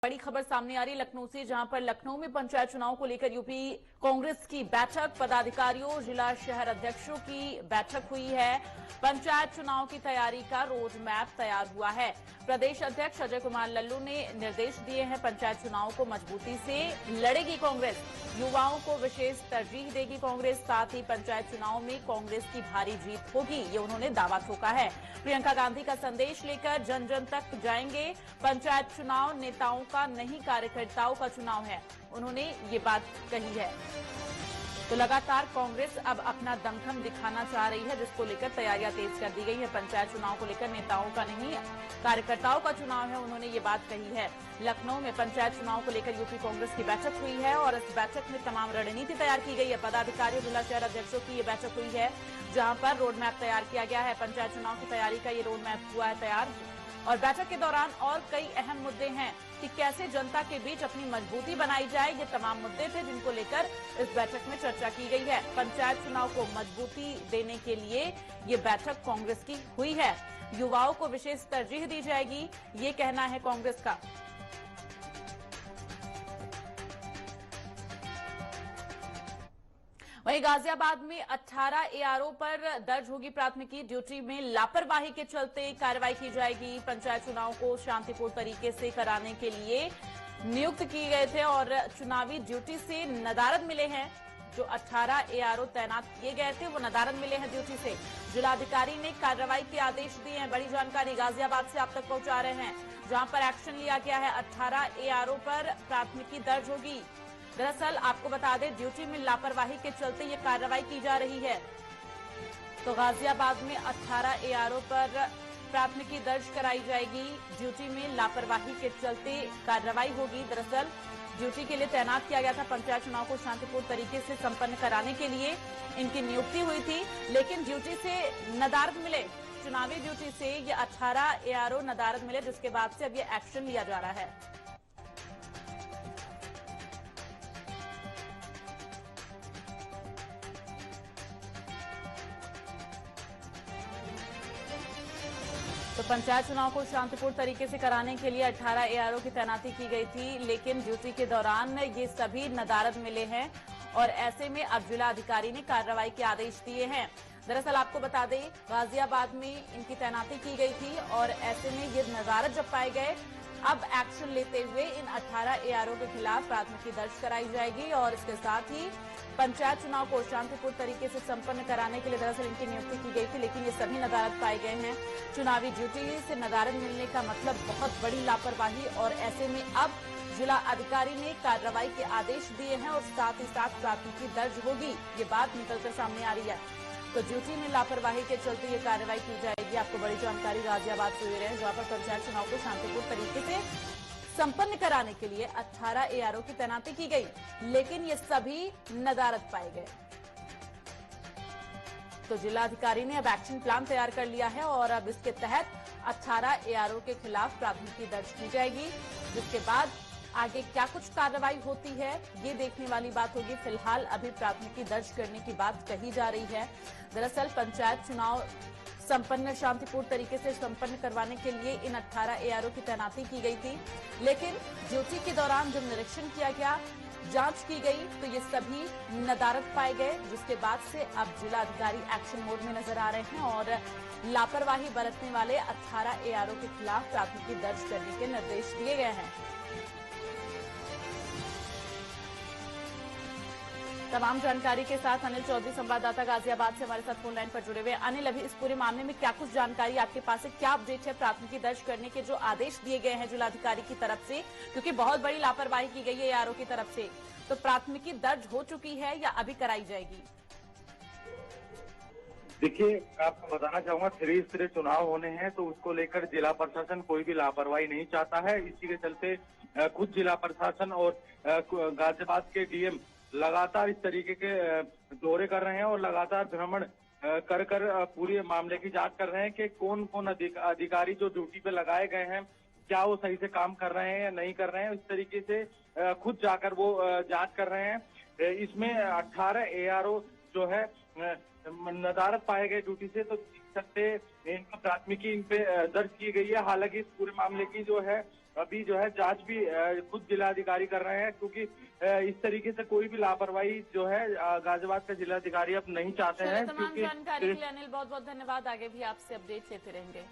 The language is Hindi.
बड़ी खबर सामने आ रही लखनऊ से, जहां पर लखनऊ में पंचायत चुनाव को लेकर यूपी कांग्रेस की बैठक, पदाधिकारियों जिला शहर अध्यक्षों की बैठक हुई है। पंचायत चुनाव की तैयारी का रोड मैप तैयार हुआ है। प्रदेश अध्यक्ष अजय कुमार लल्लू ने निर्देश दिए हैं, पंचायत चुनाव को मजबूती से लड़ेगी कांग्रेस, युवाओं को विशेष तरजीह देगी कांग्रेस, साथ ही पंचायत चुनाव में कांग्रेस की भारी जीत होगी, ये उन्होंने दावा ठोका है। प्रियंका गांधी का संदेश लेकर जन जन तक जाएंगे। पंचायत चुनाव नेताओं का नहीं, कार्यकर्ताओं का चुनाव है, उन्होंने ये बात कही है। तो लगातार कांग्रेस अब अपना दमखम दिखाना चाह रही है, जिसको लेकर तैयारियां तेज कर दी गई है। पंचायत चुनाव को लेकर नेताओं का नहीं, कार्यकर्ताओं का चुनाव है, उन्होंने ये बात कही है। लखनऊ में पंचायत चुनाव को लेकर यूपी कांग्रेस की बैठक हुई है और इस बैठक में तमाम रणनीति तैयार की गई है। पदाधिकारियों जिला शहर अध्यक्षों की ये बैठक हुई है, जहां पर रोड मैप तैयार किया गया है। पंचायत चुनाव की तैयारी का ये रोड मैप हुआ है तैयार और बैठक के दौरान और कई अहम मुद्दे हैं कि कैसे जनता के बीच अपनी मजबूती बनाई जाए। ये तमाम मुद्दे थे जिनको लेकर इस बैठक में चर्चा की गई है। पंचायत चुनाव को मजबूती देने के लिए ये बैठक कांग्रेस की हुई है। युवाओं को विशेष तरजीह दी जाएगी, ये कहना है कांग्रेस का। वहीं गाजियाबाद में 18 एआरओ पर दर्ज होगी प्राथमिकी, ड्यूटी में लापरवाही के चलते कार्रवाई की जाएगी। पंचायत चुनाव को शांतिपूर्ण तरीके से कराने के लिए नियुक्त किए गए थे और चुनावी ड्यूटी से नदारद मिले हैं। जो 18 एआरओ तैनात किए गए थे वो नदारद मिले हैं ड्यूटी से। जिलाधिकारी ने कार्रवाई के आदेश दिए हैं। बड़ी जानकारी गाजियाबाद से आप तक पहुंचा रहे हैं, जहां पर एक्शन लिया गया है। 18 एआरओ पर प्राथमिकी दर्ज होगी। दरअसल आपको बता दें, ड्यूटी में लापरवाही के चलते ये कार्रवाई की जा रही है। तो गाजियाबाद में 18 एआरओ पर प्राथमिकी दर्ज कराई जाएगी। ड्यूटी में लापरवाही के चलते कार्रवाई होगी। दरअसल ड्यूटी के लिए तैनात किया गया था। पंचायत चुनाव को शांतिपूर्ण तरीके से संपन्न कराने के लिए इनकी नियुक्ति हुई थी, लेकिन ड्यूटी से नदारद मिले। चुनावी ड्यूटी से ये 18 एआरओ नदारद मिले, जिसके बाद से अब ये एक्शन लिया जा रहा है। तो पंचायत चुनाव को शांतिपूर्ण तरीके से कराने के लिए 18 एआरओ की तैनाती की गई थी, लेकिन ड्यूटी के दौरान ये सभी नदारद मिले हैं और ऐसे में अब जिला अधिकारी ने कार्रवाई के आदेश दिए हैं। दरअसल आपको बता दें, गाजियाबाद में इनकी तैनाती की गई थी और ऐसे में ये नदारद जब पाए गए, अब एक्शन लेते हुए इन 18 एआरओ के खिलाफ प्राथमिकी दर्ज कराई जाएगी और इसके साथ ही पंचायत चुनाव को शांतिपूर्ण तरीके से संपन्न कराने के लिए दरअसल इनकी नियुक्ति की गई थी, लेकिन ये सभी नदारद पाए गए हैं। चुनावी ड्यूटी से नदारद मिलने का मतलब बहुत बड़ी लापरवाही और ऐसे में अब जिला अधिकारी ने कार्रवाई के आदेश दिए हैं और साथ ही साथ प्राथमिकी दर्ज होगी, ये बात निकलकर सामने आ रही है। तो ड्यूटी में लापरवाही के चलते ये कार्रवाई की जाएगी। आपको बड़ी जानकारी गाजियाबाद से दे रहे हैं, जहां पर पंचायत चुनाव को शांतिपूर्ण तरीके से संपन्न कराने के लिए 18 एआरओ की तैनाती की गई, लेकिन ये सभी नदारद पाए गए। तो जिलाधिकारी ने अब एक्शन प्लान तैयार कर लिया है और अब इसके तहत 18 एआरओ के खिलाफ प्राथमिकी दर्ज की जाएगी, जिसके बाद आगे क्या कुछ कार्रवाई होती है ये देखने वाली बात होगी। फिलहाल अभी प्राथमिकी दर्ज करने की बात कही जा रही है। दरअसल पंचायत चुनाव संपन्न शांतिपूर्ण तरीके से संपन्न करवाने के लिए इन 18 एआरओ की तैनाती की गई थी, लेकिन ड्यूटी के दौरान जब निरीक्षण किया गया, जांच की गई, तो ये सभी नदारद पाए गए, जिसके बाद से अब जिलाधिकारी एक्शन मोड में नजर आ रहे हैं और लापरवाही बरतने वाले 18 एआरओ के खिलाफ प्राथमिकी दर्ज करने के निर्देश दिए गए हैं। तमाम जानकारी के साथ अनिल चौधरी संवाददाता गाजियाबाद से हमारे साथ फोन लाइन पर जुड़े हुए। अनिल, अभी इस पूरे मामले में क्या कुछ जानकारी आपके पास है, क्या अपडेट है? प्राथमिकी दर्ज करने के जो आदेश दिए गए हैं जिलाधिकारी की तरफ से, क्योंकि बहुत बड़ी लापरवाही की गई है एआरओ की तरफ से, तो प्राथमिकी दर्ज हो चुकी है या अभी कराई जाएगी? देखिए, आपको बताना चाहूंगा, त्रिस्तरीय चुनाव होने हैं तो उसको लेकर जिला प्रशासन कोई भी लापरवाही नहीं चाहता है। इसी के चलते खुद जिला प्रशासन और गाजियाबाद के डीएम लगातार इस तरीके के दौरे कर रहे हैं और लगातार भ्रमण कर पूरे मामले की जांच कर रहे हैं कि कौन कौन अधिकारी जो ड्यूटी पे लगाए गए हैं, क्या वो सही से काम कर रहे हैं या नहीं कर रहे हैं। इस तरीके से खुद जाकर वो जांच कर रहे हैं। इसमें 18 एआरओ जो है नदारद पाए गए ड्यूटी से, तो सकते इनका प्राथमिकी इन पे दर्ज की गई है। हालांकि इस पूरे मामले की जो है अभी जो है जांच भी खुद जिलाधिकारी कर रहे हैं, क्योंकि इस तरीके से कोई भी लापरवाही जो है गाजियाबाद का जिलाधिकारी अब नहीं चाहते हैं। तमाम जानकारी के लिए अनिल बहुत बहुत धन्यवाद। आगे भी आपसे अपडेट लेते रहेंगे।